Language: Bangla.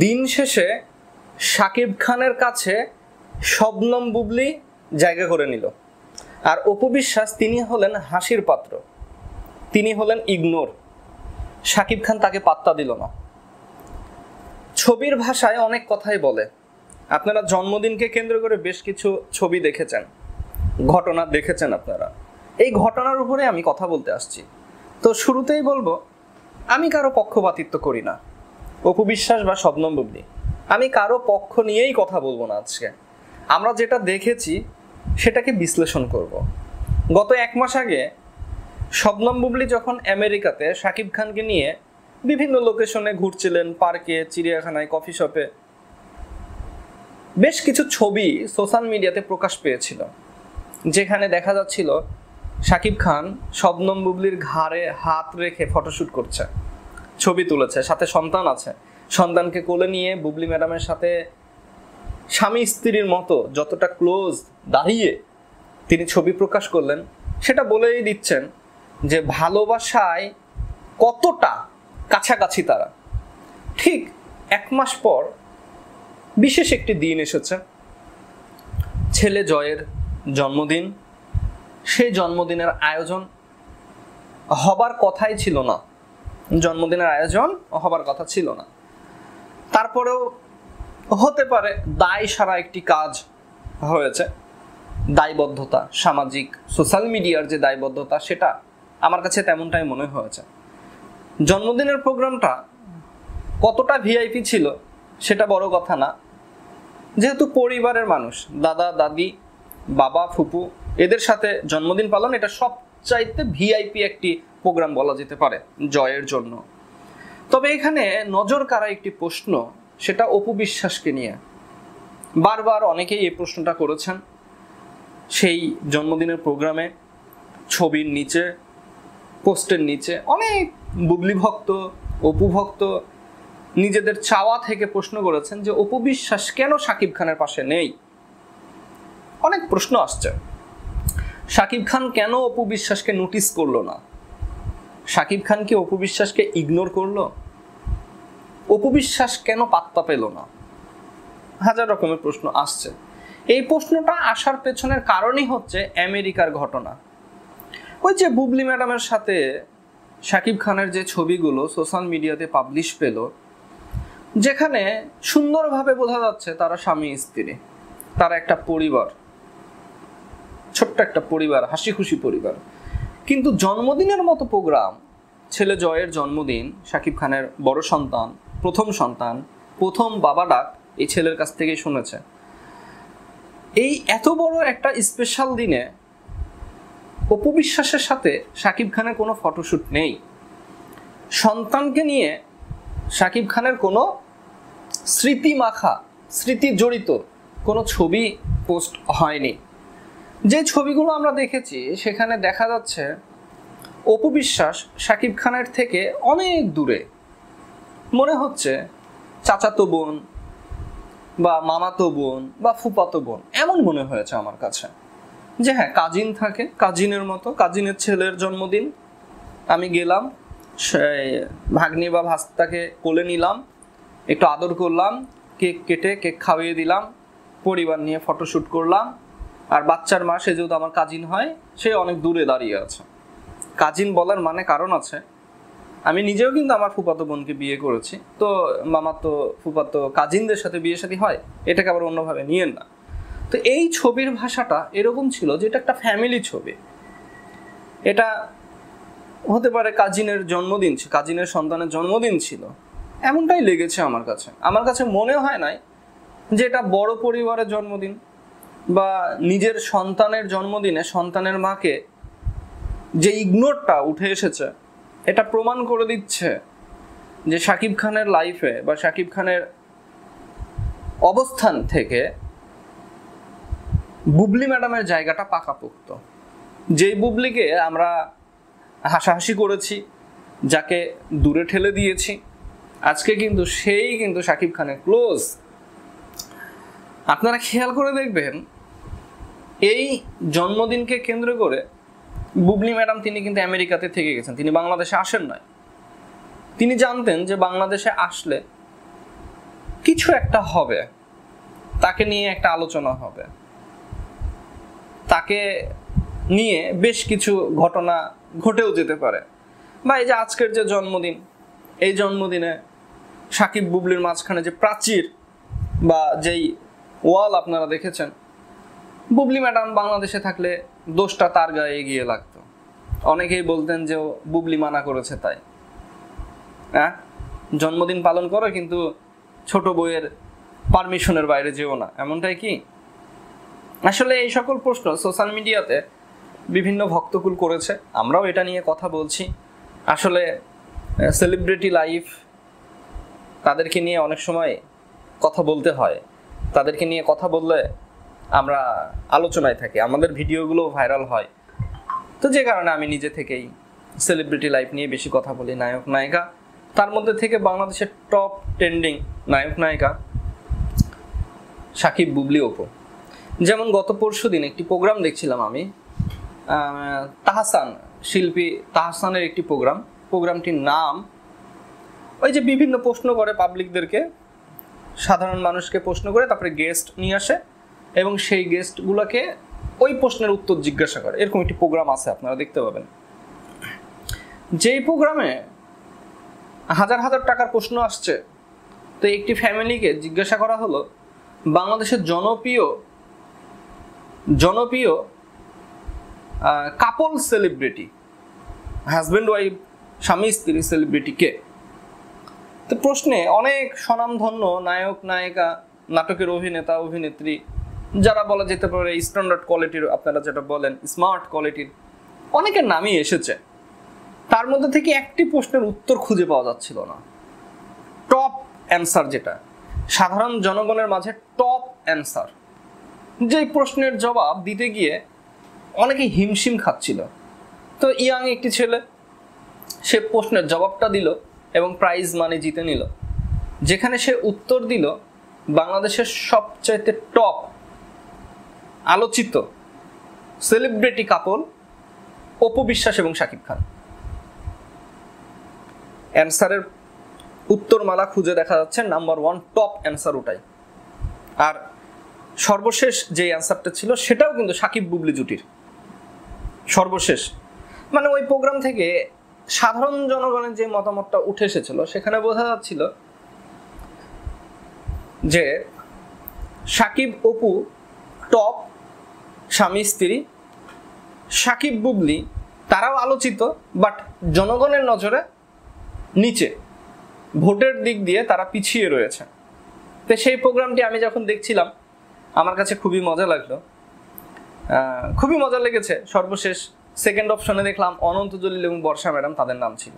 দিন শেষে শাকিব খানের কাছে শবনম বুবলি জায়গা করে নিল, আর অপু বিশ্বাস তিনি হলেন হাসির পাত্র, তিনি হলেন ইগনোর। শাকিব খান তাকে পাত্তা দিল না। ছবির ভাষায় অনেক কথাই বলে। আপনারা জন্মদিনকে কেন্দ্র করে বেশ কিছু ছবি দেখেছেন, ঘটনা দেখেছেন আপনারা। এই ঘটনার উপরে আমি কথা বলতে আসছি। তো শুরুতেই বলবো, আমি কারো পক্ষপাতিত্ব করি না, অপু বিশ্বাস বা শবনম বুবলি, আমি কারো পক্ষ নিয়েই কথা বলবো না। আজকে আমরা যেটা দেখেছি সেটাকে বিশ্লেষণ করব। গত 1 মাস আগে শবনম বুবলি যখন আমেরিকাতে শাকিব খানকে নিয়ে বিভিন্ন লোকেশনে ঘুরছিলেন, পার্কে, চিড়িয়াখানায়, কফি শপে, বেশ কিছু ছবি সোশ্যাল মিডিয়াতে প্রকাশ পেয়েছিল, যেখানে দেখা যাচ্ছিল শাকিব খান শবনম বুবলির ঘাড়ে হাত রেখে ফটোশুট করছে, ছবি তুলেছে, সাথে সন্তান আছে। সন্তানকে কোলে নিয়ে বুবলি ম্যাডামের সাথে স্বামী স্ত্রীর মতো যতটা ক্লোজ দাঁড়িয়ে তিনি ছবি প্রকাশ করলেন, সেটা বলেই দিচ্ছেন যে ভালোবাসায় কতটা কাছাকাছি তারা। ঠিক 1 মাস পর বিশেষ একটি দিন এসেছে, ছেলে জয়ের জন্মদিন। সেই জন্মদিনের আয়োজন হবার কথাই ছিল না, জন্মদিনের আয়োজন হবার কথা ছিল না। তারপরেও হতে পারে দায় সারা একটি কাজ হয়েছে, দায়বদ্ধতা, সামাজিক সোশ্যাল মিডিয়ার যে দায়বদ্ধতা, সেটা আমার কাছে তেমনটাই মনে হয়েছে। জন্মদিনের প্রোগ্রামটা কতটা ভিআইপি ছিল সেটা বড় কথা না, যেহেতু পরিবারের মানুষ, দাদা দাদি, বাবা, ফুপু, এদের সাথে জন্মদিন পালন, এটা সবচাইতে ভিআইপি একটি প্রোগ্রাম বলা যেতে পারে জয়ের জন্য। তবে এখানে নজর কাড়া একটি প্রশ্ন, সেটা অপু বিশ্বাসকে নিয়ে। বারবার অনেকেই এই প্রশ্নটা করেছেন। সেই জন্মদিনের প্রোগ্রামে ছবির নিচে, পোস্টের নিচে অনেক বুবলি ভক্ত, অপু ভক্ত নিজেদের চাওয়া থেকে প্রশ্ন করেছেন যে অপু বিশ্বাস কেন শাকিব খানের পাশে নেই। অনেক প্রশ্ন আসছে, শাকিব খান কেন অপু বিশ্বাসকে নোটিস করলো না? শাকিব খান কি অপু বিশ্বাসকে ইগনোর করলো? অপু বিশ্বাস কেন পাত্তা পেল না? হাজার রকমের প্রশ্ন আসছে। এই প্রশ্নটা আসার পেছনের কারণই হচ্ছে আমেরিকার ঘটনা। ওই যে বুবলি ম্যাডামের সাথে শাকিব খানের যে ছবিগুলো সোশ্যাল মিডিয়াতে পাবলিশ পেল, যেখানে সুন্দরভাবে বোঝা যাচ্ছে তারা স্বামী স্ত্রী, তারা একটা পরিবার, ছোট্ট একটা পরিবার, হাসি খুশি পরিবার। কিন্তু জন্মদিনের মতো প্রোগ্রাম, ছেলে জয়ের জন্মদিন, শাকিব খানের বড় সন্তান, প্রথম সন্তান, প্রথম বাবা ডাক এই ছেলের কাছ থেকেই শুনেছে। এই এত বড় একটা স্পেশাল দিনে অপু বিশ্বাসের সাথে শাকিব খানের কোনো ফটোশুট নেই। সন্তানকে নিয়ে শাকিব খানের কোনো স্মৃতি মাখা, স্মৃতি জড়িত কোনো ছবি পোস্ট হয়নি। যে ছবিগুলো আমরা দেখেছি সেখানে দেখা যাচ্ছে অপু বিশ্বাস শাকিব খানের থেকে অনেক দূরে, মনে হচ্ছে চাচাতো বোন বা মামাতো বোন বা ফুপাতো বোন, এমন মনে হয়েছে আমার কাছে। যে হ্যাঁ, কাজিন থাকে, কাজিনের মতো, কাজিনের ছেলের জন্মদিন, আমি গেলাম, ভাগ্নি বা ভাস্তাকে কোলে নিলাম, একটু আদর করলাম, কেক কেটে কেক খাওয়িয়ে দিলাম, পরিবার নিয়ে ফটোশ্যুট করলাম। আর বাচ্চার মা, সে যেহেতু আমার কাজিন হয়, সে অনেক দূরে দাঁড়িয়ে আছে। কাজিন বলার মানে কারণ আছে, আমি নিজেও কিন্তু আমার ফুপাতো বোনকে বিয়ে করেছি, তো মামাতো ফুপাতো কাজিনদের সাথে বিয়ে শাদী হয়, এটাকে আবার অন্যভাবে নিয়েন না। তো এই ছবির ভাষাটা এরকম ছিল যে এটা একটা ফ্যামিলি ছবি, এটা হতে পারে কাজিনের জন্মদিন, কাজিনের সন্তানের জন্মদিন ছিল, এমনটাই লেগেছে আমার কাছে। আমার কাছে মনে হয় নাই যে এটা বড় পরিবারের জন্মদিন বা নিজের সন্তানের জন্মদিনে সন্তানের মাকে যে ইগনোরটা উঠে এসেছে, এটা প্রমাণ করে দিচ্ছে যে শাকিব খানের লাইফে বা শাকিব খানের অবস্থান থেকে বুবলি ম্যাডামের জায়গাটা পাকাপোক্ত। যেই বুবলিকে আমরা হাসাহাসি করেছি, যাকে দূরে ঠেলে দিয়েছি, আজকে কিন্তু সেই কিন্তু শাকিব খানের ক্লোজ। আপনারা খেয়াল করে দেখবেন, এই জন্মদিনকে কেন্দ্র করে বুবলি ম্যাডাম তিনি কিন্তু আমেরিকাতে থেকে গেছেন, তিনি বাংলাদেশে আসেন নাই। তিনি জানতেন যে বাংলাদেশে আসলে কিছু একটা হবে, তাকে নিয়ে একটা আলোচনা হবে, তাকে নিয়ে বেশ কিছু ঘটনা ঘটেও যেতে পারে। বা এই যে আজকের যে জন্মদিন, এই জন্মদিনে সাকিব বুবলির মাঝখানে যে প্রাচীর বা যেই ওয়াল আপনারা দেখেছেন, বুবলি ম্যাডাম বাংলাদেশে থাকলে দোষটা তার গায়ে গিয়ে লাগতো। অনেকেই বলতেন যে বুবলি মানা করেছে তাই। হ্যাঁ, জন্মদিন পালন করো কিন্তু ছোট বউয়ের পারমিশনের বাইরে যেও না, এমনটাই কি? আসলে এই সকল প্রশ্ন সোশ্যাল মিডিয়াতে বিভিন্ন ভক্তকুল করেছে, আমরাও এটা নিয়ে কথা বলছি। আসলে সেলিব্রিটি লাইফ, তাদেরকে নিয়ে অনেক সময় কথা বলতে হয়, তাদেরকে নিয়ে কথা বললে আমরা আলোচনায় থাকি, আমাদের ভিডিওগুলো ভাইরাল হয়। তো যে কারণে আমি নিজে থেকেই সেলিব্রিটি লাইফ নিয়ে বেশি কথা বলি। নায়ক নায়িকা, তার মধ্যে থেকে বাংলাদেশের টপ ট্রেন্ডিং নায়ক নায়িকা সাকিব বুবলি অপু। যেমন গত পরশুদিন একটি প্রোগ্রাম দেখছিলাম আমি, তাহসান, শিল্পী তাহসানের একটি প্রোগ্রামটির নাম ওই যে বিভিন্ন প্রশ্ন করে পাবলিকদেরকে, সাধারণ মানুষকে প্রশ্ন করে তারপরে গেস্ট নিয়ে আসে এবং সেই গেস্টগুলোকে ওই প্রশ্নের উত্তর জিজ্ঞাসা করে, এরকম একটি প্রোগ্রাম আছে, আপনারা দেখতে পাবেন। যেই প্রোগ্রামে হাজার হাজার টাকার প্রশ্ন আসছে, তো একটি ফ্যামিলিকে জিজ্ঞাসা করা হলো বাংলাদেশের জনপ্রিয় কাপল সেলিব্রিটি, হাজব্যান্ড ওয়াইফ, স্বামী স্ত্রী সেলিব্রিটি কে? তো প্রশ্নে অনেক স্বনামধন্য নায়ক নায়িকা, নাটকের অভিনেতা অভিনেত্রী, যারা বলা যেতে পারে স্ট্যান্ডার্ড কোয়ালিটির, আপনারা যেটা বলেন স্মার্ট কোয়ালিটির, অনেকের নামই এসেছে। তার মধ্যে থেকে একটি প্রশ্নের উত্তর খুঁজে পাওয়া যাচ্ছিল না। টপ অ্যান্সার, যেটা সাধারণ জনগণের মাঝে টপ অ্যান্সার, যে প্রশ্নের জবাব দিতে গিয়ে অনেকে হিমশিম খাচ্ছিল। তো ইয়াং একটি ছেলে, সে প্রশ্নের জবাবটা দিল এবং প্রাইজ মানি জিতে নিল। যেখানে সে উত্তর দিল বাংলাদেশের সবচাইতে টপ আলোচিত সেলিব্রিটি কাপল অপু বিশ্বাস এবং শাকিব খান। অ্যান্সারের উত্তরমালা খুঁজে দেখা যাচ্ছে নাম্বার 1 টপ অ্যান্সার ওটাই। আর সর্বশেষ যে অ্যান্সারটা ছিল সেটাও কিন্তু সাকিব বুবলি জুটির সর্বশেষ। মানে ওই প্রোগ্রাম থেকে সাধারণ জনগণের যে মতামতটা উঠে এসেছিল, সেখানে বোঝা যাচ্ছিল যে সাকিব অপু টপ স্বামী স্ত্রী, সাকিব বুবলি তারাও আলোচিত, বাট জনগণের নজরে নিচে, ভোটের দিক দিয়ে তারা পিছিয়ে রয়েছে। তো সেই প্রোগ্রামটি আমি যখন দেখছিলাম আমার কাছে খুবই মজা লাগলো, খুবই মজা লেগেছে। সর্বশেষ সেকেন্ড অপশনে দেখলাম অনন্ত জলিল এবং বর্ষা ম্যাডাম, তাদের নাম ছিল।